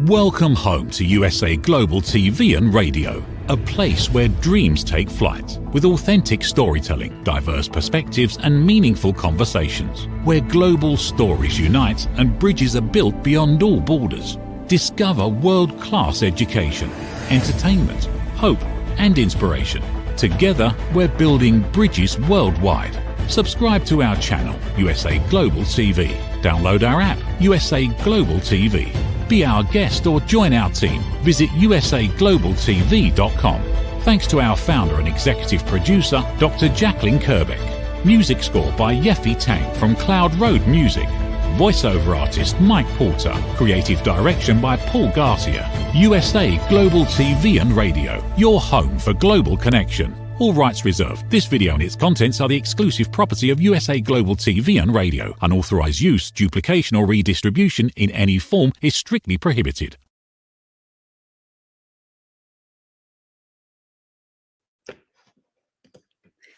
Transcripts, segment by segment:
Welcome home to USA Global TV and Radio, a place where dreams take flight, with authentic storytelling, diverse perspectives and meaningful conversations, where global stories unite and bridges are built beyond all borders. Discover world-class education, entertainment, hope and inspiration. Together, we're building bridges worldwide. Subscribe to our channel, USA Global TV. Download our app, USA Global TV. Be our guest or join our team. Visit usaglobaltv.com. Thanks to our founder and executive producer, Dr. Jacalyn Kerbeck. Music score by Yeffy Tang from Cloud Road Music. Voiceover artist Mike Porter. Creative direction by Paul Garcia. USA Global TV and Radio, your home for global connection. All rights reserved. This video and its contents are the exclusive property of USA Global TV and Radio. Unauthorized use, duplication or redistribution in any form is strictly prohibited.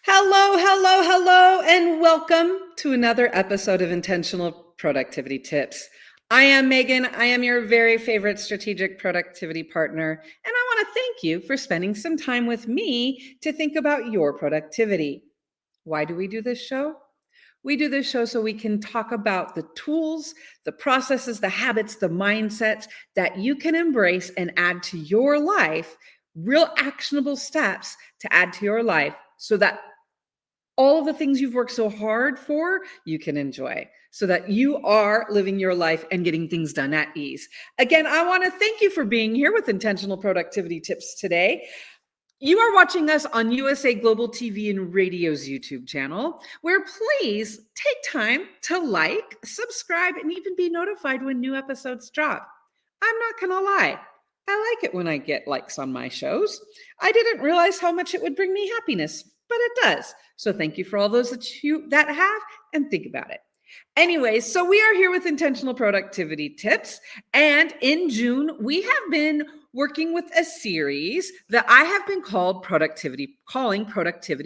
Hello, and welcome to another episode of Intentional Productivity Tips. I am Megan. I am your very favorite strategic productivity partner, and I want to thank you for spending some time with me to think about your productivity. Why do we do this show? We do this show so we can talk about the tools, the processes, the habits, the mindsets that you can embrace and add to your life, real actionable steps to add to your life so that all of the things you've worked so hard for, you can enjoy, so that you are living your life and getting things done at ease. Again, I want to thank you for being here with Intentional Productivity Tips today. You are watching us on USA Global TV and Radio's YouTube channel, where please take time to like, subscribe, and even be notified when new episodes drop. I'm not going to lie. I like it when I get likes on my shows. I didn't realize how much it would bring me happiness, but it does. So thank you for all those that have, and think about it. Anyways, so we are here with Intentional Productivity Tips. And in June, we have been working with a series that I have been calling Productivity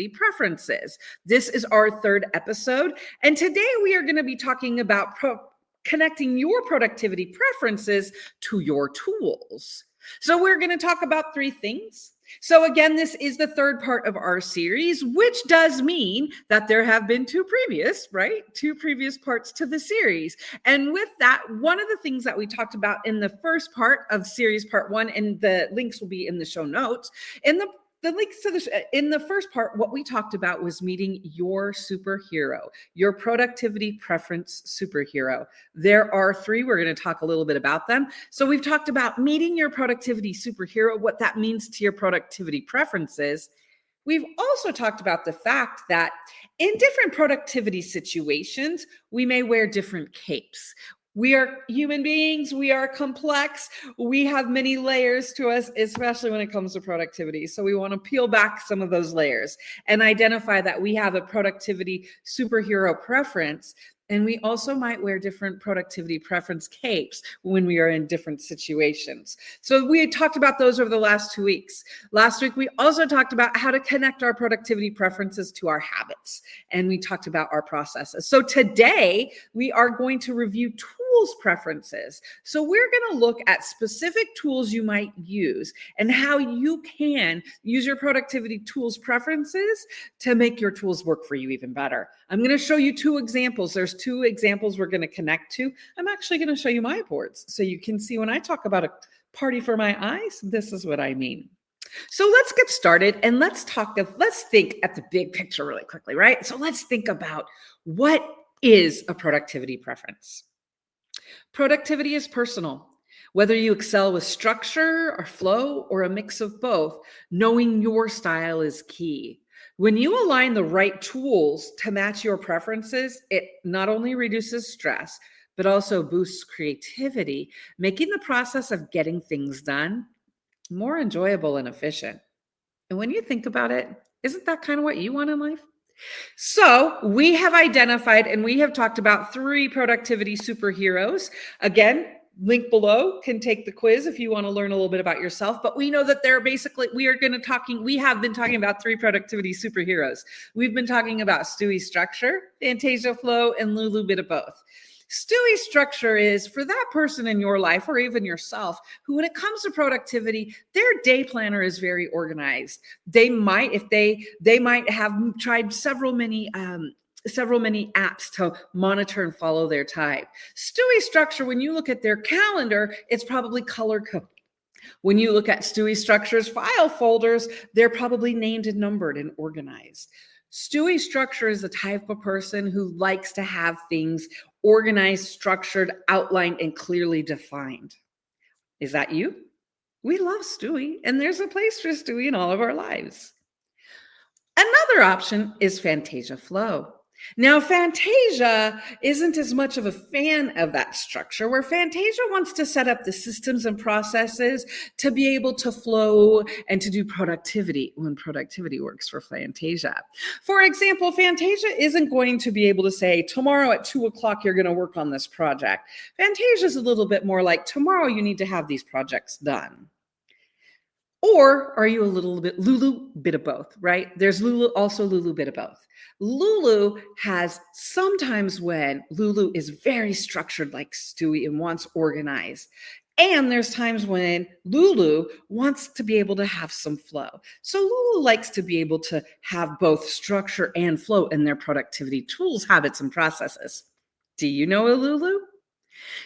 Preferences. This is our third episode. And today we are going to be talking about connecting your productivity preferences to your tools. So we're going to talk about three things. So again, this is the third part of our series, which does mean that there have been two previous parts to the series. And with that, one of the things that we talked about in the first part of series part one, and the links will be in the show notes, in the first part, what we talked about was meeting your superhero, your productivity preference superhero. There are three. We're going to talk a little bit about them. So we've talked about meeting your productivity superhero, what that means to your productivity preferences. We've also talked about the fact that in different productivity situations, we may wear different capes. We are human beings. We are complex. We have many layers to us, especially when it comes to productivity. So we want to peel back some of those layers and identify that we have a productivity superhero preference. And we also might wear different productivity preference capes when we are in different situations. So we had talked about those over the last 2 weeks. Last week, we also talked about how to connect our productivity preferences to our habits. And we talked about our processes. So today, we are going to review tools preferences. So we're going to look at specific tools you might use and how you can use your productivity tools preferences to make your tools work for you even better. I'm going to show you two examples. There's two examples we're going to connect to. I'm actually going to show you my boards so you can see when I talk about a party for my eyes, this is what I mean. So let's get started and let's think at the big picture really quickly, right? So let's think about what is a productivity preference. Productivity is personal. Whether you excel with structure or flow or a mix of both, knowing your style is key. When you align the right tools to match your preferences, it not only reduces stress, but also boosts creativity, making the process of getting things done more enjoyable and efficient. And when you think about it, isn't that kind of what you want in life? So we have identified and we have talked about three productivity superheroes. Again, link below can take the quiz if you want to learn a little bit about yourself. But we know that we have been talking about 3 productivity superheroes. We've been talking about Stewie structure, Fantasia flow, and Lulu bit of both. Stewie structure is for that person in your life or even yourself who, when it comes to productivity, their day planner is very organized. They might have tried several many apps to monitor and follow their time. Stewie structure, when you look at their calendar, it's probably color coded. When you look at Stewie structure's file folders, they're probably named and numbered and organized. Stewie structure is the type of person who likes to have things organized, structured, outlined, and clearly defined. Is that you? We love Stewie, and there's a place for Stewie in all of our lives. Another option is Fantasia flow. Now, Fantasia isn't as much of a fan of that structure, where Fantasia wants to set up the systems and processes to be able to flow and to do productivity when productivity works for Fantasia. For example, Fantasia isn't going to be able to say, tomorrow at 2:00, you're going to work on this project. Fantasia is a little bit more like, tomorrow you need to have these projects done. Or are you a little bit Lulu bit of both, right? There's Lulu bit of both. Lulu has sometimes when Lulu is very structured like Stewie and wants organized. And there's times when Lulu wants to be able to have some flow. So Lulu likes to be able to have both structure and flow in their productivity tools, habits, and processes. Do you know a Lulu?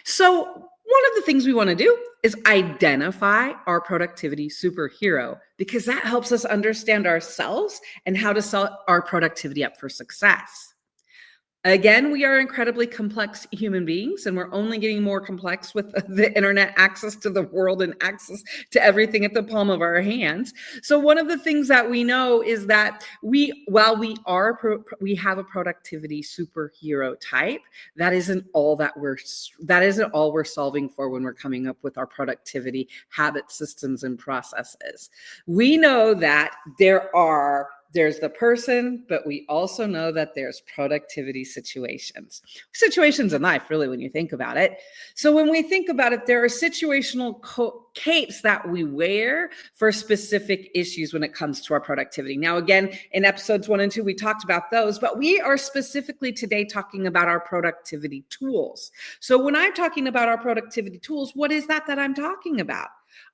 So one of the things we want to do is identify our productivity superhero, because that helps us understand ourselves and how to set our productivity up for success. Again, we are incredibly complex human beings, and we're only getting more complex with the internet, access to the world and access to everything at the palm of our hands. So one of the things that we know is that we have a productivity superhero type, that isn't all we're solving for when we're coming up with our productivity habit systems and processes. We know that there's the person, but we also know that there's productivity situations in life, really, when you think about it. So when we think about it, there are situational capes that we wear for specific issues when it comes to our productivity. Now, again, in episodes 1 and 2, we talked about those, but we are specifically today talking about our productivity tools. So when I'm talking about our productivity tools, what is that I'm talking about?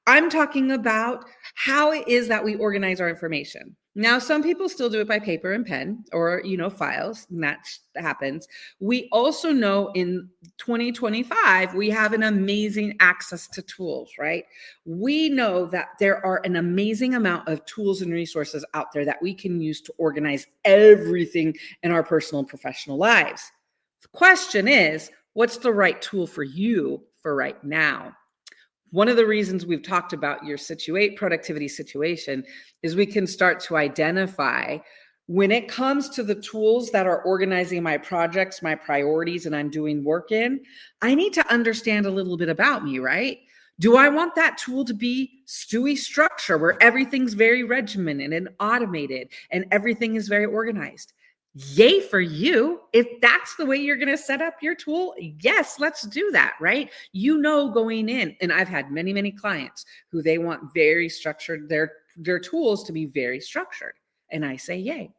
I'm talking about how it is that we organize our information. Now, some people still do it by paper and pen or, files, and that happens. We also know in 2025, we have an amazing access to tools, right? We know that there are an amazing amount of tools and resources out there that we can use to organize everything in our personal and professional lives. The question is, what's the right tool for you for right now? One of the reasons we've talked about your productivity situation is we can start to identify when it comes to the tools that are organizing my projects, my priorities, and I'm doing work in, I need to understand a little bit about me, right? Do I want that tool to be Stewie structure where everything's very regimented and automated and everything is very organized? Yay for you. If that's the way you're going to set up your tool, yes, let's do that, right? Going in, and I've had many, many clients who they want very structured, their tools to be very structured. And I say, yay.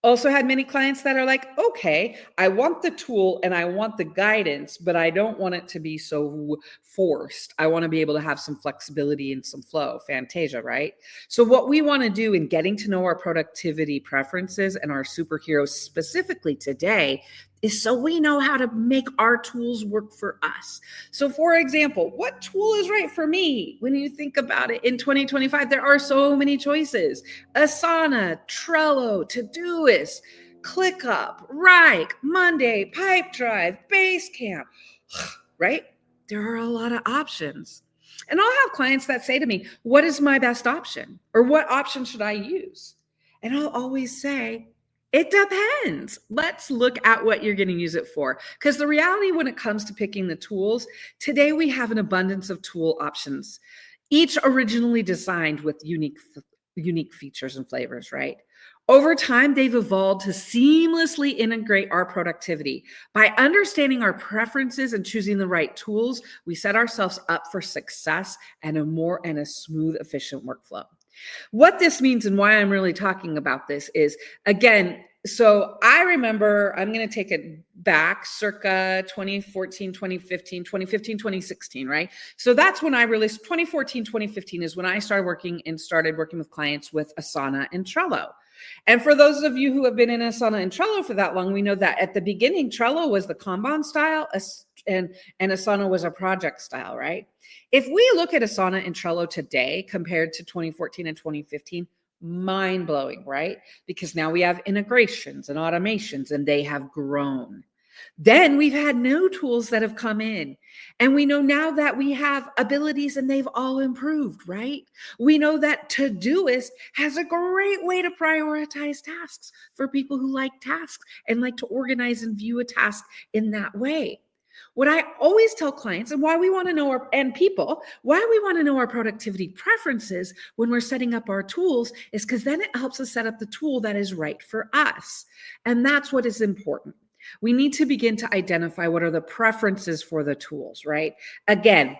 Also had many clients that are like, okay, I want the tool and I want the guidance, but I don't want it to be so forced. I want to be able to have some flexibility and some flow, Fantasia, right? So what we want to do in getting to know our productivity preferences and our superheroes specifically today is so we know how to make our tools work for us. So for example, what tool is right for me? When you think about it in 2025, there are so many choices. Asana, Trello, Todoist, ClickUp, Rike, Monday, Pipedrive, Basecamp, right? There are a lot of options. And I'll have clients that say to me, what is my best option? Or what option should I use? And I'll always say, it depends. Let's look at what you're going to use it for. Because the reality when it comes to picking the tools, today we have an abundance of tool options, each originally designed with unique features and flavors, right? Over time, they've evolved to seamlessly integrate our productivity. By understanding our preferences and choosing the right tools, we set ourselves up for success and a smooth, efficient workflow. What this means and why I'm really talking about this is, again, so I remember, I'm going to take it back circa 2014, 2015, 2016, right? So that's when I released 2014, 2015 is when I started working with clients with Asana and Trello. And for those of you who have been in Asana and Trello for that long, we know that at the beginning, Trello was the Kanban style and Asana was a project style, right? If we look at Asana and Trello today compared to 2014 and 2015, mind blowing, right? Because now we have integrations and automations and they have grown. Then we've had new tools that have come in. And we know now that we have abilities and they've all improved, right? We know that Todoist has a great way to prioritize tasks for people who like tasks and like to organize and view a task in that way. What I always tell clients and why we want to know why we want to know our productivity preferences when we're setting up our tools is because then it helps us set up the tool that is right for us. And that's what is important. We need to begin to identify what are the preferences for the tools, right? Again,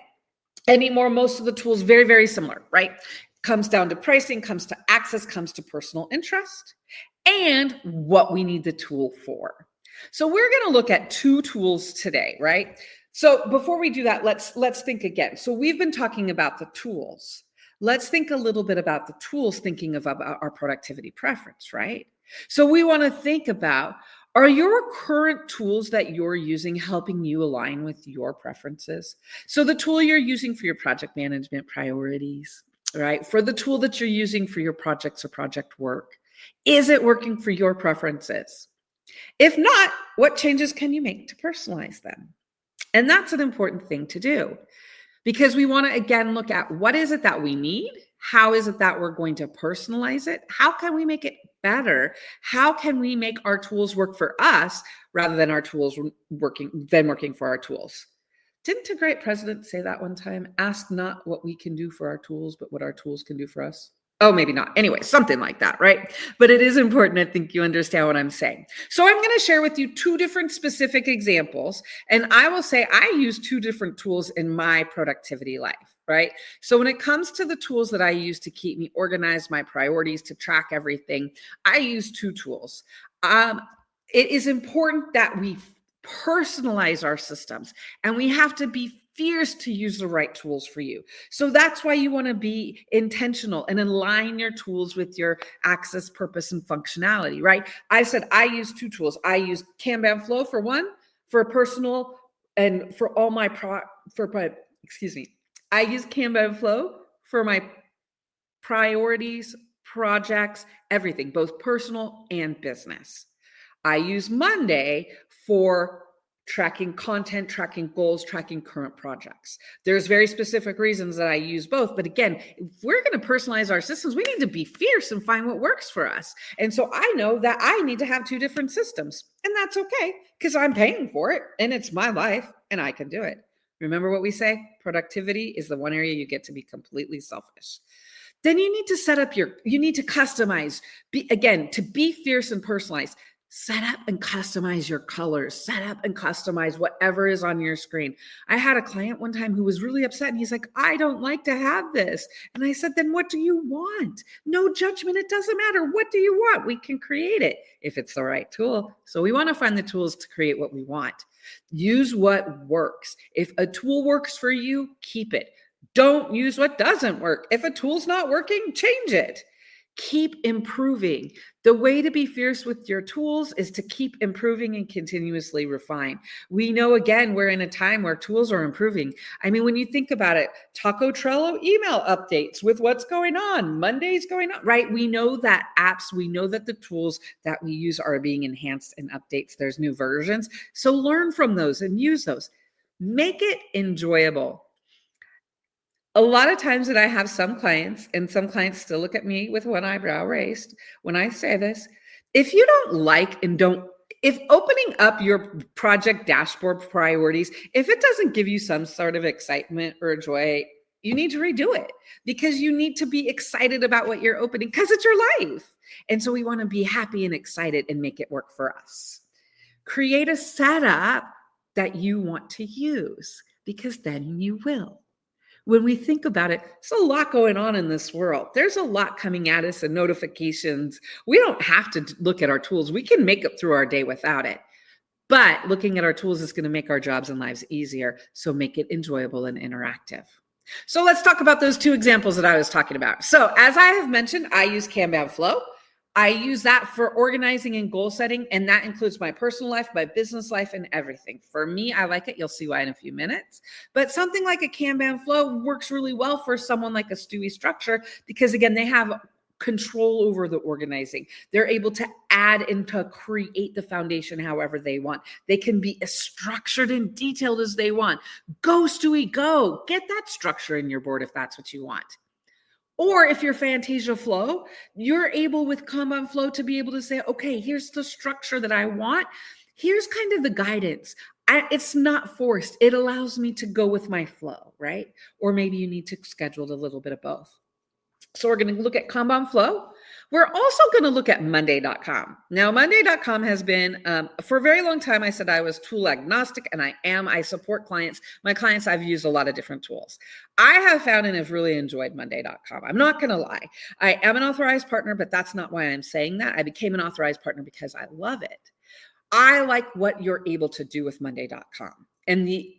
most of the tools, very, very similar, right? Comes down to pricing, comes to access, comes to personal interest, and what we need the tool for. So we're going to look at two tools today, right? So before we do that, let's think again. So we've been talking about the tools. Let's think a little bit about the tools, thinking about our productivity preference, right? So we want to think about, are your current tools that you're using helping you align with your preferences? So the tool you're using for your project management priorities, right? For the tool that you're using for your projects or project work, is it working for your preferences? If not, what changes can you make to personalize them? And that's an important thing to do because we want to, again, look at what is it that we need? How is it that we're going to personalize it? How can we make it better? How can we make our tools work for us rather than our tools working for our tools? Didn't a great president say that one time? Ask not what we can do for our tools, but what our tools can do for us. Oh, maybe not. Anyway, something like that, right? But it is important, I think you understand what I'm saying. So I'm going to share with you two different specific examples. And I will say I use two different tools in my productivity life, right? So when it comes to the tools that I use to keep me organized, my priorities, to track everything, I use two tools. It is important that we personalize our systems and we have to be fierce to use the right tools for you. So that's why you want to be intentional and align your tools with your access, purpose, and functionality, right? I said I use two tools. I use Kanban Flow for one, for personal, and for all my I use Kanban Flow for my priorities, projects, everything, both personal and business. I use Monday for tracking content, tracking goals, tracking current projects. There's very specific reasons that I use both. But again, if we're going to personalize our systems, we need to be fierce and find what works for us. And so I know that I need to have two different systems. And that's okay because I'm paying for it and it's my life and I can do it. Remember what we say? Productivity is the one area you get to be completely selfish. Then you need to you need to customize. To be fierce and personalized. Set up and customize your colors, set up and customize whatever is on your screen. I had a client one time who was really upset and he's like, I don't like to have this. And I said, then what do you want? No judgment. It doesn't matter. What do you want? We can create it if it's the right tool. So we want to find the tools to create what we want. Use what works. If a tool works for you, keep it. Don't use what doesn't work. If a tool's not working, change it. Keep improving. The way to be fierce with your tools is to keep improving and continuously refine. We know, again, we're in a time where tools are improving. I mean, when you think about it, Taco Trello email updates with what's going on, Monday's going on, right? We know that we know that the tools that we use are being enhanced and updates. There's new versions. So learn from those and use those. Make it enjoyable. A lot of times that I have some clients, and some clients still look at me with one eyebrow raised when I say this, if you don't like if opening up your project dashboard priorities, if it doesn't give you some sort of excitement or joy, You need to redo it because you need to be excited about what you're opening because it's your life. And so we want to be happy and excited and make it work for us. Create a setup that you want to use because then you will. When we think about it, there's a lot going on in this world. There's a lot coming at us and notifications. We don't have to look at our tools. We can make it through our day without it. But looking at our tools is going to make our jobs and lives easier. So make it enjoyable and interactive. So let's talk about those two examples that I was talking about. So as I have mentioned, I use Kanban Flow. I use that for organizing and goal setting, and that includes my personal life, my business life, and everything. For me, I like it. You'll see why in a few minutes. But something like a Kanban Flow works really well for someone like a Stewie Structure because, again, they have control over the organizing. They're able to add and to create the foundation however they want. They can be as structured and detailed as they want. Go, Stewie, go. Get that structure in your board if that's what you want. Or if you're Fantasia Flow, you're able with Kanban Flow to be able to say, okay, here's the structure that I want. Here's kind of the guidance. It's not forced. It allows me to go with my flow, right? Or maybe you need to schedule a little bit of both. So we're going to look at Kanban Flow. We're also going to look at Monday.com. Now, Monday.com has been, for a very long time, I said I was tool agnostic, and I am. I support clients. My clients, I've used a lot of different tools. I have found and have really enjoyed Monday.com. I'm not going to lie. I am an authorized partner, but that's not why I'm saying that. I became an authorized partner because I love it. I like what you're able to do with Monday.com and the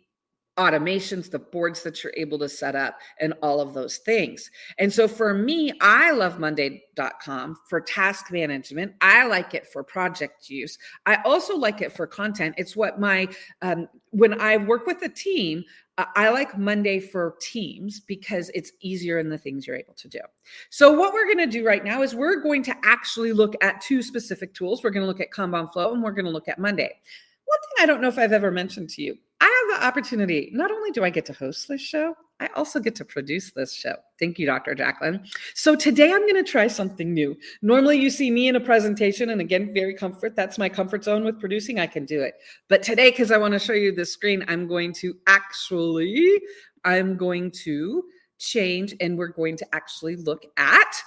automations, the boards that you're able to set up, and all of those things. And so for me, I love Monday.com for task management. I like it for project use. I also like it for content. It's what when I work with a team, I like Monday for teams because it's easier in the things you're able to do. So what we're going to do right now is we're going to actually look at two specific tools. We're going to look at Kanban Flow and we're going to look at Monday. One thing I don't know if I've ever mentioned to you, I have the opportunity, not only do I get to host this show, I also get to produce this show. Thank you, Dr. Jacalyn. So today I'm going to try something new. Normally you see me in a presentation, and again, that's my comfort zone with producing. I can do it. But today, because I want to show you the screen, I'm going to change, and we're going to actually look at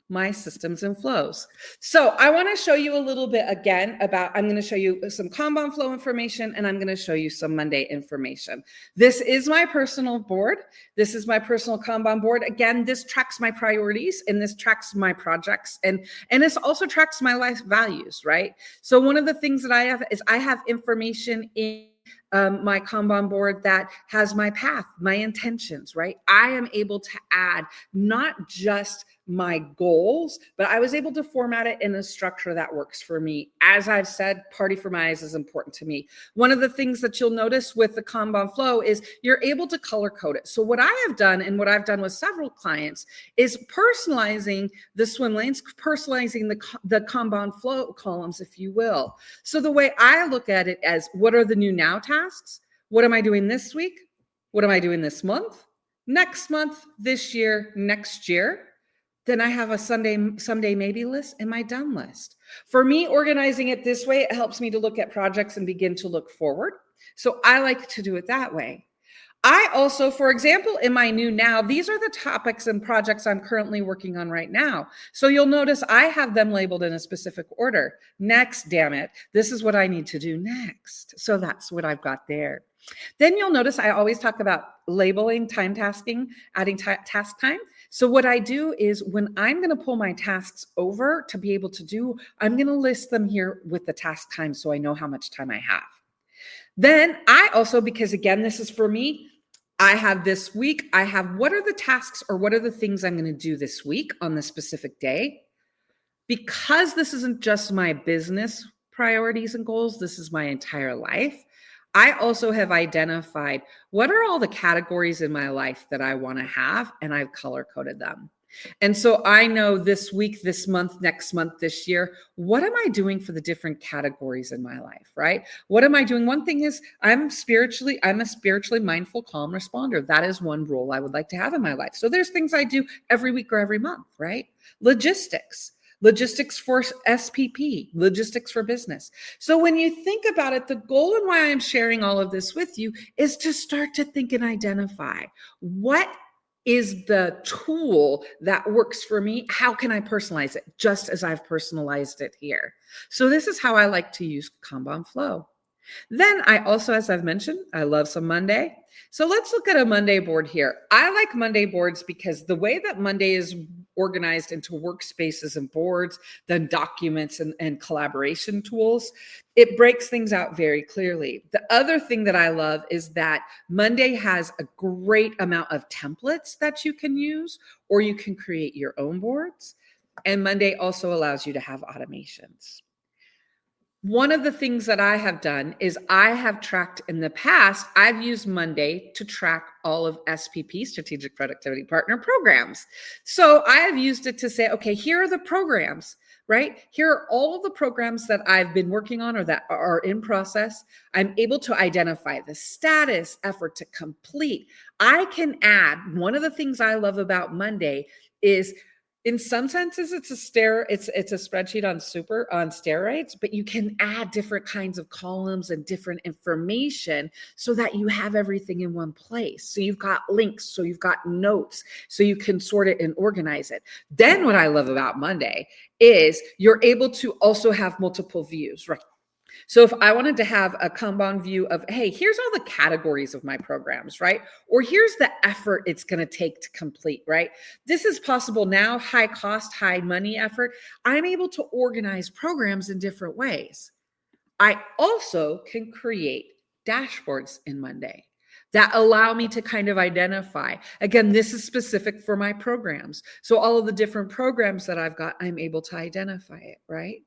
my systems and flows. So I want to show you a little bit again I'm going to show you some Kanban Flow information, and I'm going to show you some Monday information. This is my personal board. This is my personal Kanban board. Again, this tracks my priorities, and this tracks my projects, and this also tracks my life values, right? So one of the things that I have is I have information in my Kanban board that has my path, my intentions, right? I am able to add not just my goals, but I was able to format it in a structure that works for me. As I've said, party for my eyes is important to me. One of the things that you'll notice with the Kanban Flow is you're able to color code it. So what I have done, and what I've done with several clients, is personalizing the swim lanes, personalizing the Kanban Flow columns, if you will. So the way I look at it as, what are the new now tasks? What am I doing this week? What am I doing this month? Next month, this year, next year. Then I have a someday maybe list and my done list. For me, organizing it this way, it helps me to look at projects and begin to look forward. So I like to do it that way. I also, for example, in my new now, these are the topics and projects I'm currently working on right now. So you'll notice I have them labeled in a specific order. Next, damn it, this is what I need to do next. So that's what I've got there. Then you'll notice I always talk about labeling, time tasking, adding task time. So what I do is when I'm going to pull my tasks over to be able to do, I'm going to list them here with the task time so I know how much time I have. Then I also, because again, this is for me, I have this week, I have what are the tasks or what are the things I'm going to do this week on the specific day. Because this isn't just my business priorities and goals, this is my entire life. I also have identified what are all the categories in my life that I want to have, and I've color coded them. And so I know this week, this month, next month, this year, what am I doing for the different categories in my life, right? What am I doing? One thing is I'm a spiritually mindful, calm responder. That is one role I would like to have in my life. So there's things I do every week or every month, right? Logistics for SPP, logistics for business. So when you think about it, the goal and why I'm sharing all of this with you is to start to think and identify what is the tool that works for me? How can I personalize it just as I've personalized it here? So this is how I like to use Kanban Flow. Then I also, as I've mentioned, I love some Monday. So let's look at a Monday board here. I like Monday boards because the way that Monday is organized into workspaces and boards, then documents and collaboration tools, it breaks things out very clearly. The other thing that I love is that Monday has a great amount of templates that you can use, or you can create your own boards. And Monday also allows you to have automations. One of the things that I have done is I have tracked in the past, I've used Monday to track all of SPP, Strategic Productivity Partner programs. So I have used it to say, okay, here are the programs, right? Here are all of the programs that I've been working on or that are in process. I'm able to identify the status, effort to complete. I can add, one of the things I love about Monday is, in some senses, it's a spreadsheet on steroids, but you can add different kinds of columns and different information so that you have everything in one place. So you've got links, so you've got notes, so you can sort it and organize it. Then what I love about Monday is you're able to also have multiple views, right? So if I wanted to have a Kanban view of, hey, here's all the categories of my programs, right? Or here's the effort it's going to take to complete, right? This is possible now, high cost, high money effort. I'm able to organize programs in different ways. I also can create dashboards in Monday that allow me to kind of identify. Again, this is specific for my programs. So all of the different programs that I've got, I'm able to identify it, right?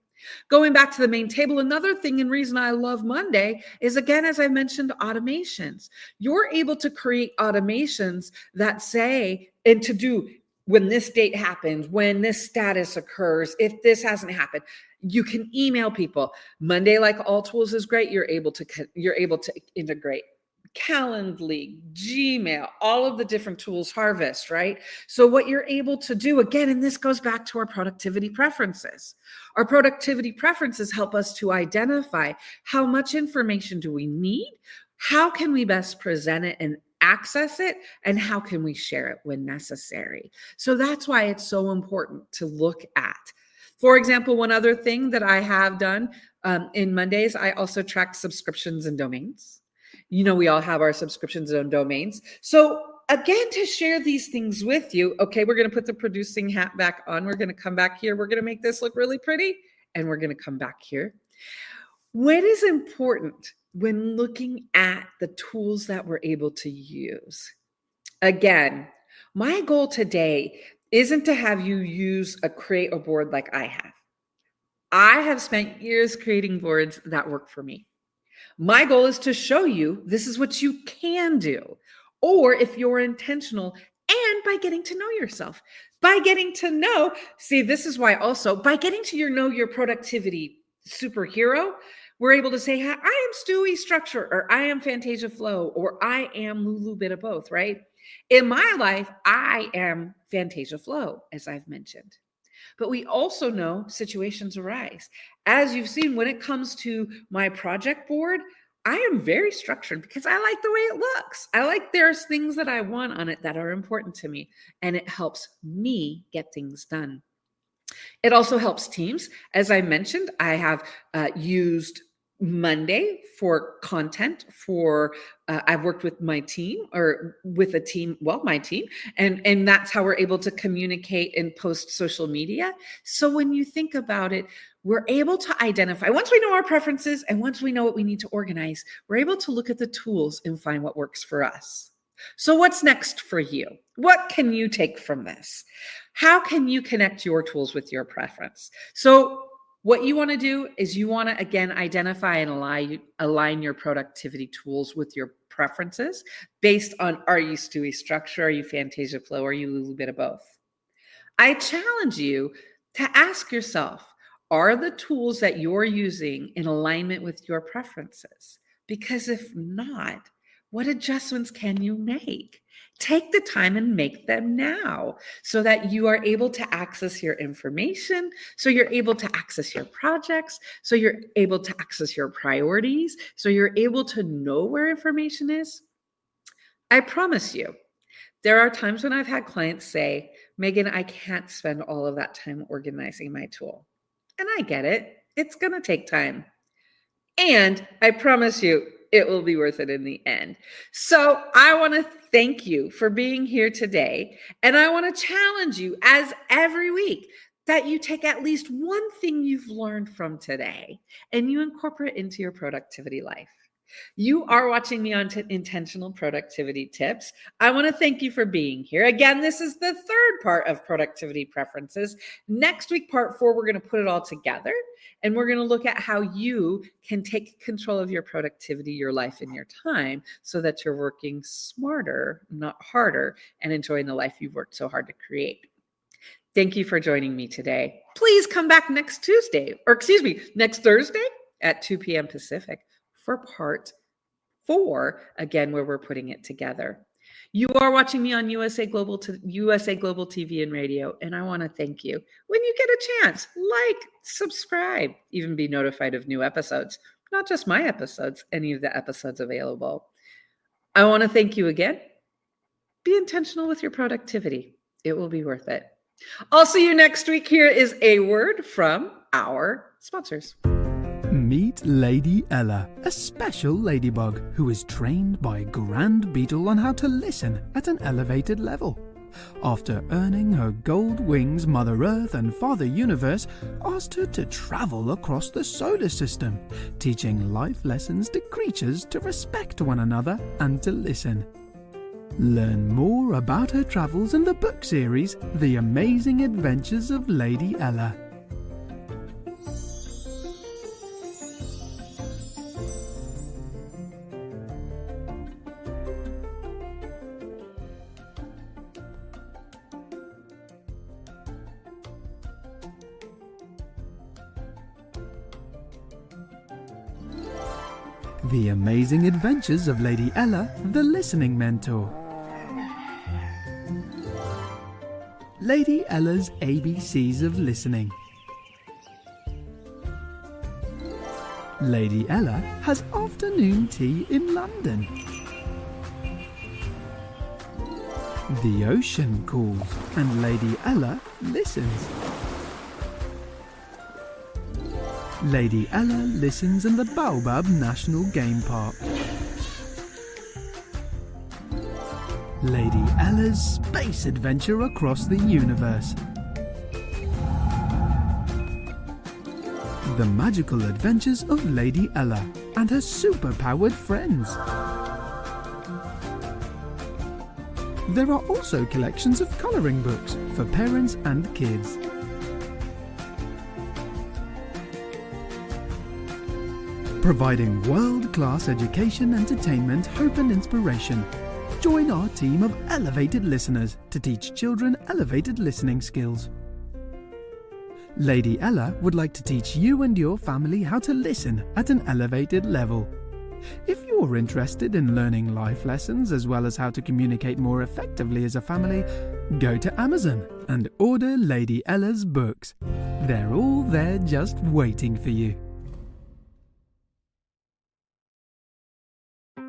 Going back to the main table, another thing and reason I love Monday is, again, as I mentioned, automations. You're able to create automations that say, and to do when this date happens, when this status occurs, if this hasn't happened, you can email people. Monday, like all tools, is great. You're able to integrate Calendly, Gmail, all of the different tools, Harvest, right? So what you're able to do, again, and this goes back to our productivity preferences. Our productivity preferences help us to identify how much information do we need, how can we best present it and access it, and how can we share it when necessary. So that's why it's so important to look at. For example, one other thing that I have done in Mondays, I also track subscriptions and domains. You know, we all have our subscriptions and domains. So again, to share these things with you, okay, we're going to put the producing hat back on. We're going to come back here. We're going to make this look really pretty. And we're going to come back here. What is important when looking at the tools that we're able to use? Again, my goal today isn't to have you create a board like I have. I have spent years creating boards that work for me. My goal is to show you this is what you can do. Or if you're intentional, and by getting to know yourself, by getting to know, see, this is why also, by getting to know your productivity superhero, we're able to say, I am Stewie Structure, or I am Fantasia Flow, or I am Lulu Bit of Both, right? In my life, I am Fantasia Flow, as I've mentioned. But we also know situations arise. As you've seen, when it comes to my project board, I am very structured because I like the way it looks. I like there's things that I want on it that are important to me, and it helps me get things done. It also helps teams. As I mentioned, I have used Monday for content I've worked with my team my team, and that's how we're able to communicate and post social media. So when you think about it, we're able to identify, once we know our preferences and once we know what we need to organize, we're able to look at the tools and find what works for us. So what's next for you? What can you take from this? How can you connect your tools with your preference? So what you want to do is you want to, again, identify and align your productivity tools with your preferences based on, are you Stewie Structure? Are you Fantasia Flow? Are you Lulu Bit of Both? I challenge you to ask yourself, are the tools that you're using in alignment with your preferences? Because if not, what adjustments can you make? Take the time and make them now so that you are able to access your information, so you're able to access your projects, so you're able to access your priorities, so you're able to know where information is. I promise you, There are times when I've had clients say, Megan, I can't spend all of that time organizing my tool. And I get it. It's going to take time. And I promise you, it will be worth it in the end. So I want to thank you for being here today. And I want to challenge you, as every week, that you take at least one thing you've learned from today and you incorporate into your productivity life. You are watching me on Intentional Productivity Tips. I want to thank you for being here. Again, this is the third part of Productivity Preferences. Next week, part 4, we're going to put it all together and we're going to look at how you can take control of your productivity, your life, and your time so that you're working smarter, not harder, and enjoying the life you've worked so hard to create. Thank you for joining me today. Please come back next Thursday at 2 p.m. Pacific for part 4, again, where we're putting it together. You are watching me on USA Global TV and radio, and I want to thank you. When you get a chance, like, subscribe, even be notified of new episodes, not just my episodes, any of the episodes available. I want to thank you again. Be intentional with your productivity. It will be worth it. I'll see you next week. Here is a word from our sponsors. Meet Lady Ella, a special ladybug who is trained by Grand Beetle on how to listen at an elevated level. After earning her gold wings, Mother Earth and Father Universe asked her to travel across the solar system, teaching life lessons to creatures to respect one another and to listen. Learn more about her travels in the book series, The Amazing Adventures of Lady Ella. The Amazing Adventures of Lady Ella, the Listening Mentor. Lady Ella's ABCs of Listening. Lady Ella has afternoon tea in London. The ocean calls and Lady Ella listens. Lady Ella listens in the Baobab National Game Park. Lady Ella's space adventure across the universe. The magical adventures of Lady Ella and her super-powered friends. There are also collections of colouring books for parents and kids. Providing world-class education, entertainment, hope and inspiration. Join our team of elevated listeners to teach children elevated listening skills. Lady Ella would like to teach you and your family how to listen at an elevated level. If you're interested in learning life lessons as well as how to communicate more effectively as a family, go to Amazon and order Lady Ella's books. They're all there just waiting for you.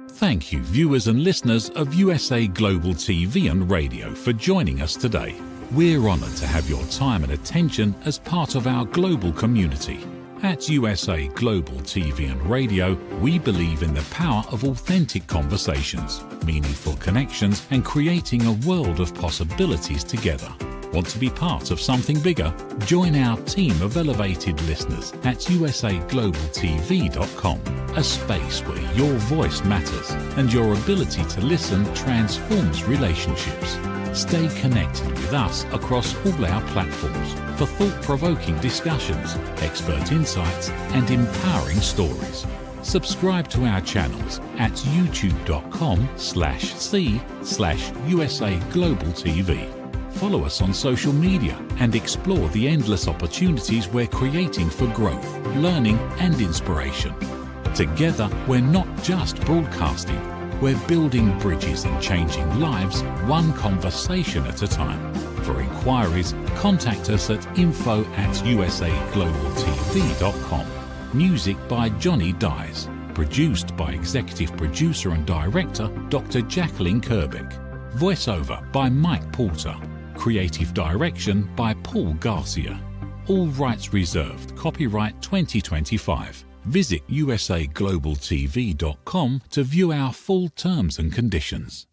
Thank you, viewers and listeners of USA Global TV and Radio, for joining us today. We're honoured to have your time and attention as part of our global community. At USA Global TV and Radio, we believe in the power of authentic conversations, meaningful connections, and creating a world of possibilities together. Want to be part of something bigger? Join our team of elevated listeners at usaglobaltv.com, a space where your voice matters and your ability to listen transforms relationships. Stay connected with us across all our platforms for thought-provoking discussions, expert insights, and empowering stories. Subscribe to our channels at youtube.com/c/usaglobaltv. Follow us on social media and explore the endless opportunities we're creating for growth, learning, and inspiration. Together, we're not just broadcasting, we're building bridges and changing lives one conversation at a time. For inquiries, contact us at info@usaglobaltv.com. Music by Johnny Dies. Produced by Executive Producer and Director Dr. Jacalyn Kerbeck. Voiceover by Mike Porter. Creative direction by Paul Garcia. All rights reserved. Copyright 2025. Visit usaglobaltv.com to view our full terms and conditions.